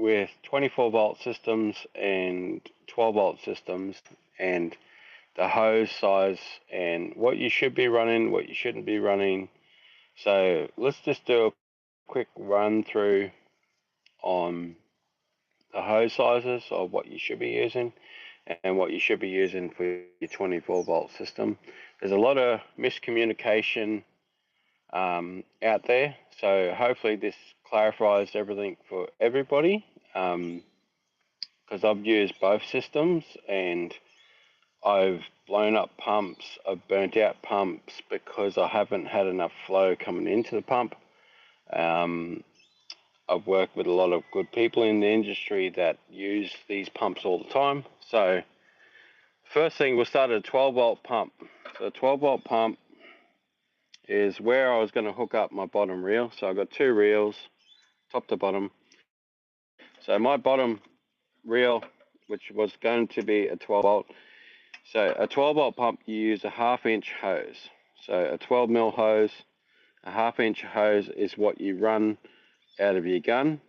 with 24 volt systems and 12 volt systems, and the hose size and what you should be running, what you shouldn't be running. So let's just do a quick run through on the hose sizes of what you should be using and what you should be using for your 24 volt system. There's a lot of miscommunication out there, so hopefully this clarifies everything for everybody, because I've used both systems and I've blown up pumps, I've burnt out pumps because I haven't had enough flow coming into the pump. I've worked with a lot of good people in the industry that use these pumps all the time. So first thing, we'll start at a 12 volt pump. So a 12 volt pump is where I was going to hook up my bottom reel. So I've got two reels, top to bottom. So my bottom reel, which was going to be a 12 volt. So a 12 volt pump, you use a 1/2 inch hose. So a 12 mil hose, a 1/2 inch hose is what you run out of your gun.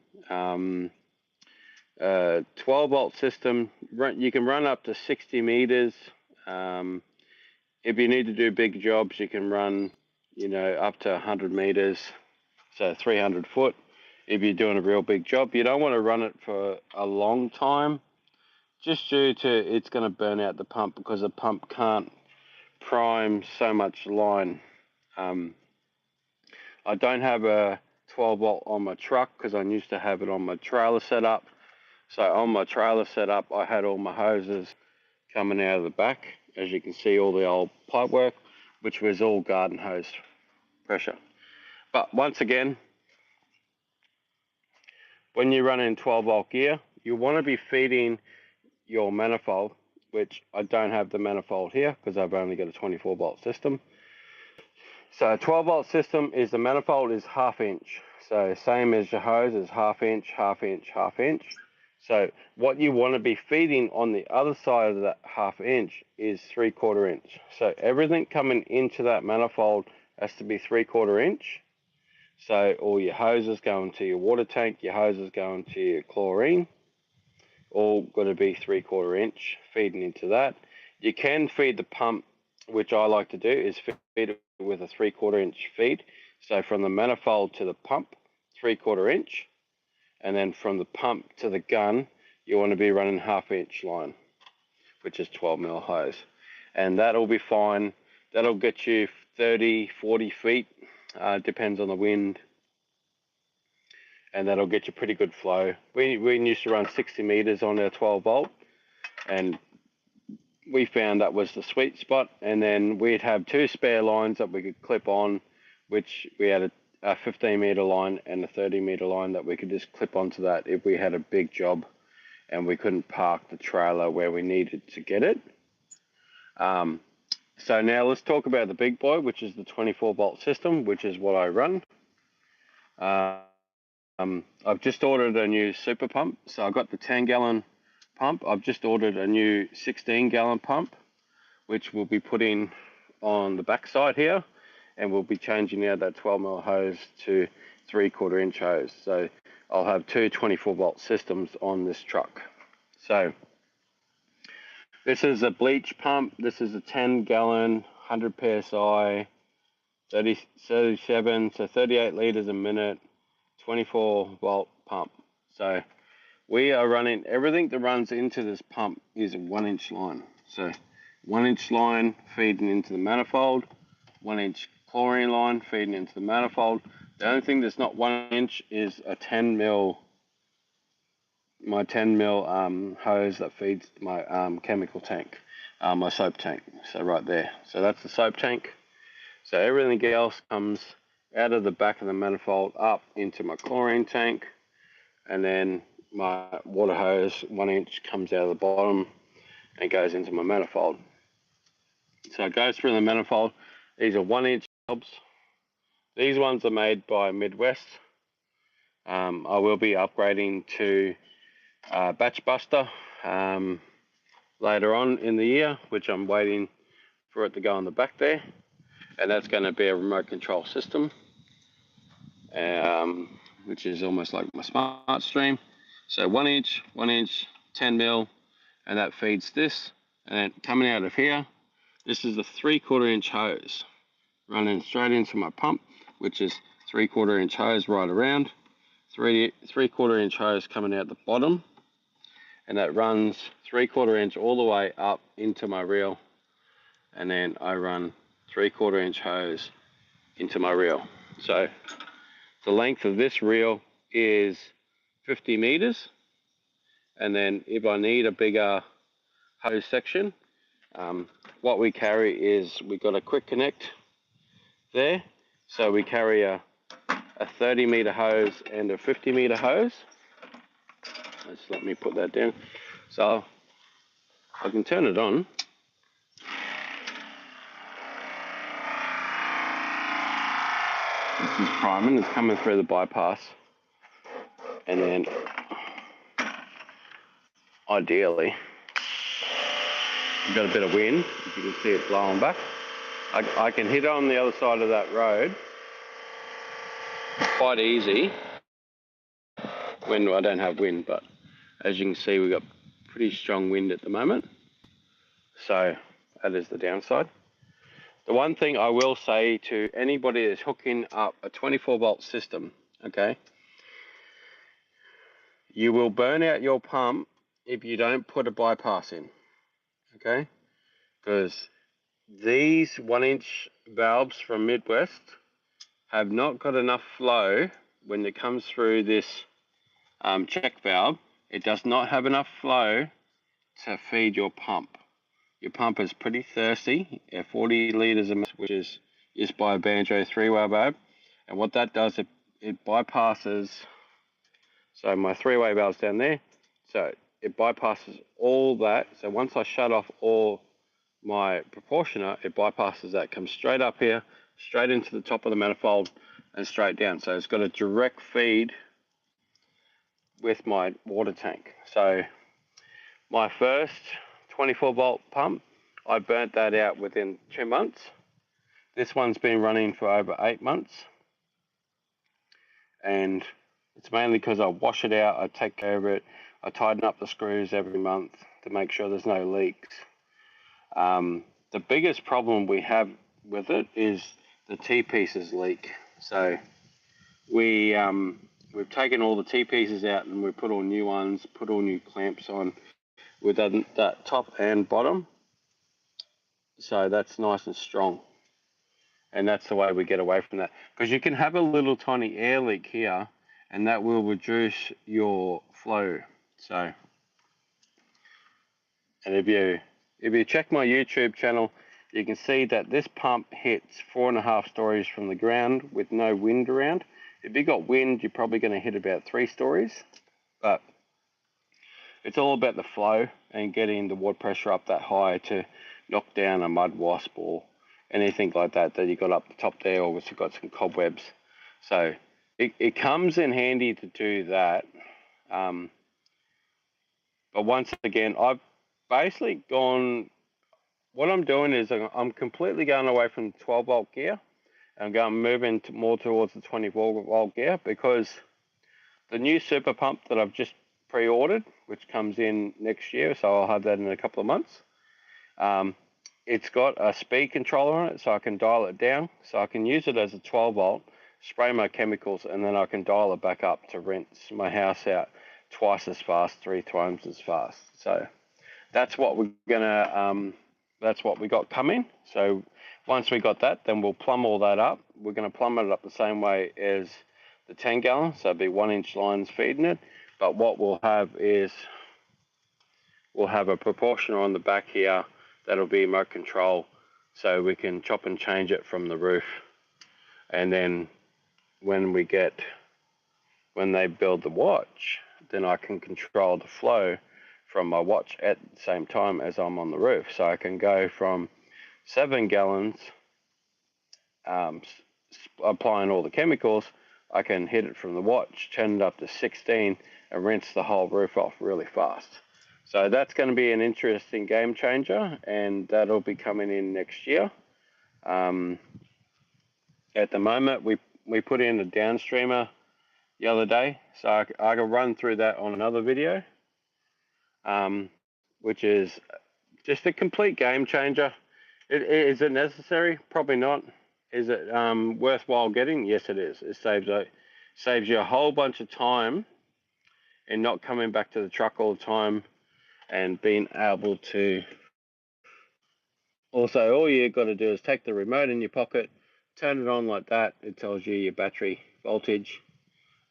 12 volt system, you can run up to 60 meters. If you need to do big jobs, you can run, up to 100 meters, so 300 foot. If you're doing a real big job, you don't want to run it for a long time, just due to it's going to burn out the pump, because the pump can't prime so much line. I don't have a 12 volt on my truck because I used to have it on my trailer setup. So on my trailer setup, I had all my hoses coming out of the back. As you can see, all the old pipe work, which was all garden hose pressure. But once again, when you run in 12 volt gear, you want to be feeding your manifold, which I don't have the manifold here because I've only got a 24 volt system. So a 12 volt system is the manifold is 1/2 inch. So same as your hose is 1/2 inch, 1/2 inch, 1/2 inch. So what you want to be feeding on the other side of that 1/2 inch is 3/4 inch. So everything coming into that manifold has to be 3/4 inch. So all your hoses going to your water tank, your hoses going to your chlorine, all got to be 3/4 inch feeding into that. You can feed the pump, which I like to do, is feed it with a 3/4 inch feed. So from the manifold to the pump, 3/4 inch. And then from the pump to the gun, you want to be running 1/2 inch line, which is 12 mil hose. And that'll be fine. That'll get you 30, 40 feet, depends on the wind. And that'll get you pretty good flow. We used to run 60 meters on our 12 volt, and we found that was the sweet spot. And then we'd have two spare lines that we could clip on, which we had a 15 meter line and a 30 meter line that we could just clip onto that if we had a big job and we couldn't park the trailer where we needed to get it. So now let's talk about the big boy, which is the 24 volt system, which is what I run. I've just ordered a new super pump. So I got the 10-gallon pump. I've just ordered a new 16-gallon pump, which we'll be putting on the back side here. And we'll be changing out that 12 mil hose to 3/4 inch hose. So I'll have two 24 volt systems on this truck. So this is a bleach pump. This is a 10-gallon, 100 psi, 37 to 38 liters a minute, 24 volt pump. So we are running, everything that runs into this pump is a 1 inch line. So 1 inch line feeding into the manifold, 1 inch chlorine line feeding into the manifold. The only thing that's not 1 inch is a 10 mil, my 10 mil hose that feeds my chemical tank, my soap tank. So right there. So that's the soap tank. So everything else comes out of the back of the manifold up into my chlorine tank, and then my water hose 1 inch comes out of the bottom and goes into my manifold. So it goes through the manifold. These are 1 inch jobs. These ones are made by Midwest. I will be upgrading to Batch Buster later on in the year, which I'm waiting for it to go on the back there. And that's going to be a remote control system, which is almost like my smart stream. So 1 inch, 10 mil, and that feeds this. And then coming out of here, this is the 3/4 inch hose running straight into my pump, which is 3/4 inch hose right around, 3/4 inch hose coming out the bottom, and that runs 3/4 inch all the way up into my reel, and then I run 3/4 inch hose into my reel. So the length of this reel is 50 meters, and then if I need a bigger hose section, what we carry is we've got a quick connect there, so we carry a 30 meter hose and a 50 meter hose. Let's let me put that down so I can turn it on. This is priming, it's coming through the bypass, and then ideally we've got a bit of wind, if you can see it blowing back. I can hit on the other side of that road quite easy when I don't have wind, but as you can see we've got pretty strong wind at the moment, so that is the downside. The one thing I will say to anybody that's hooking up a 24 volt system, okay, you will burn out your pump if you don't put a bypass in, okay, because these 1 inch valves from Midwest have not got enough flow when it comes through this check valve. It does not have enough flow to feed your pump. Your pump is pretty thirsty at 40 litres a minute, which is used by a Banjo 3-way valve. And what that does, it bypasses, so my 3-way valve's down there, so it bypasses all that. So once I shut off all my proportioner, it bypasses that, comes straight up here, straight into the top of the manifold and straight down. So it's got a direct feed with my water tank. So my first 24 volt pump, I burnt that out within 2 months. This one's been running for over 8 months, and it's mainly because I wash it out, I take care of it, I tighten up the screws every month to make sure there's no leaks. The biggest problem we have with it is the T-pieces leak. So we've taken all the T-pieces out and we put all new ones, put all new clamps on with that top and bottom. So that's nice and strong. And that's the way we get away from that. Because you can have a little tiny air leak here and that will reduce your flow. So, and if you check my YouTube channel, you can see that this pump hits 4.5 stories from the ground with no wind around. If you got wind, you're probably going to hit about 3 stories. But it's all about the flow and getting the water pressure up that high to knock down a mud wasp or anything like that you got up the top there, or you've got some cobwebs. So it comes in handy to do that. But once again, I've basically gone, what I'm doing is I'm completely going away from 12 volt gear. I'm moving more towards the 24 volt gear, because the new super pump that I've just pre-ordered, which comes in next year, so I'll have that in a couple of months. It's got a speed controller on it, so I can dial it down. So I can use it as a 12 volt, spray my chemicals, and then I can dial it back up to rinse my house out twice as fast, 3 times as fast. So that's what we're gonna, that's what we got coming. So once we got that, then we'll plumb all that up. We're gonna plumb it up the same way as the 10 gallon, so it'll be 1 inch lines feeding it. But what we'll have is, we'll have a proportioner on the back here that'll be remote control, so we can chop and change it from the roof. And then when they build the watch, then I can control the flow from my watch at the same time as I'm on the roof. So I can go from 7 gallons, applying all the chemicals, I can hit it from the watch, turn it up to 16, and rinse the whole roof off really fast. So that's going to be an interesting game changer, and that'll be coming in next year. At the moment, we put in a downstreamer the other day, so I can run through that on another video, which is just a complete game changer. Is it necessary? Probably not. Is it worthwhile getting? Yes, it is. It saves you a whole bunch of time and not coming back to the truck all the time, and being able to also, all you got to do is take the remote in your pocket, turn it on like that. It tells you your battery voltage,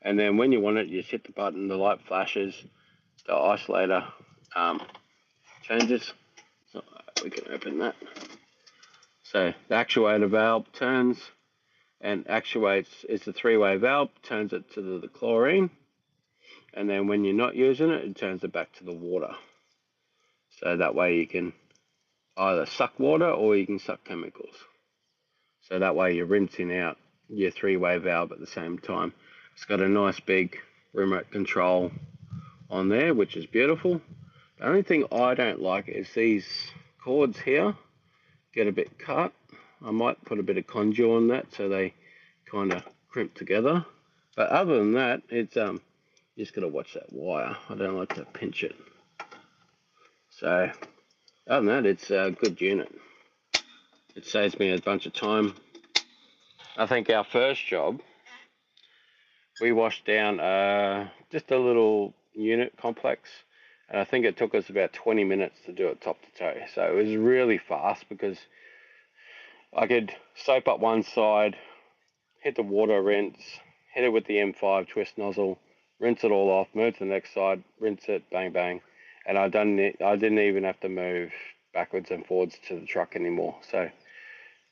and then when you want it, you just hit the button, the light flashes, the isolator changes. So we can open that. So the actuator valve turns and actuates. It's a three-way valve, turns it to the chlorine, and then when you're not using it, it turns it back to the water. So that way you can either suck water or you can suck chemicals. So that way you're rinsing out your three-way valve at the same time. It's got a nice big remote control on there, which is beautiful. The only thing I don't like is these cords here get a bit cut. I might put a bit of conduit on that so they kind of crimp together. But other than that, it's you just got to watch that wire. I don't like to pinch it. So other than that, it's a good unit. It saves me a bunch of time. I think our first job, we washed down just a little unit complex, and I think it took us about 20 minutes to do it top to toe. So it was really fast because I could soap up one side, hit the water, rinse, hit it with the M5 twist nozzle, rinse it all off, move to the next side, rinse it, bang bang, and I didn't even have to move backwards and forwards to the truck anymore. So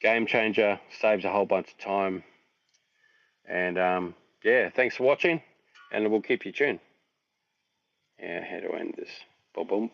game changer, saves a whole bunch of time, and yeah, thanks for watching, and we'll keep you tuned. Yeah, how to end this? Boom, boom.